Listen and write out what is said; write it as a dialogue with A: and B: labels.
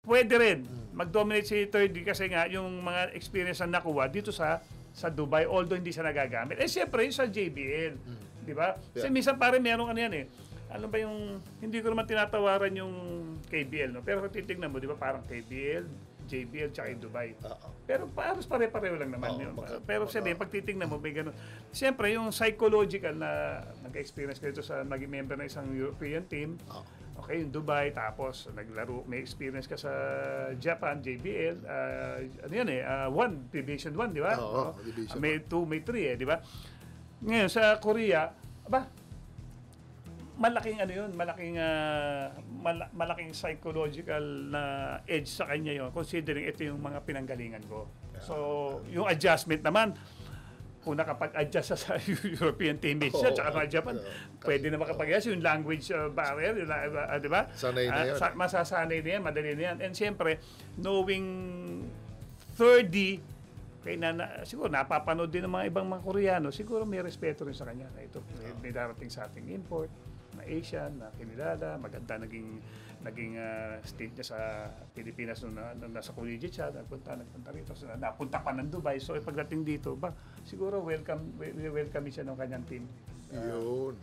A: pwede rin mag-dominate si third D kasi nga yung mga experience na nakuha dito sa Dubai, although hindi siya nagagamit. Siyempre, yung sa JBL. Di ba? Kasi minsan pare meron ano yan ano ba yung, hindi ko naman tinatawaran yung KBL, no? Pero kung titignan mo, di ba parang KBL, JBL, tsaka yung Dubai. Pero paros pare-pareho lang naman yun. Pero sabihin, pag titignan mo, may ganun. Siyempre, yung psychological na nag-experience ko ito sa maging member ng isang European team, okay, yung Dubai, tapos naglaro, may experience ka sa Japan, JBL, ano yan Division 1, di ba?
B: Division
A: May 2, may 3 di ba? Ngayon, sa Korea, malaking ano yun, malaking psychological na edge sa kanya yun, considering ito yung mga pinanggalingan ko. So, yung adjustment naman, kung nakapag-adjust sa European teammates siya, tsaka sa Japan, pwede na makapag-adjust yung language barrier, di ba?
B: Sanay na yun.
A: Masasanay na yan, madali na yan. And siyempre, knowing 30, siguro napapanood din ng mga ibang mga Koreano, siguro may respeto rin sa kanya na ito. May darating sa ating import, na Asian, na kinilala, maganda naging state niya sa Pilipinas nung nasa collegiate siya, nagpunta rito, napunta pa ng Dubai. So pagdating dito, siguro welcome siya ng kanyang team.
B: Yun.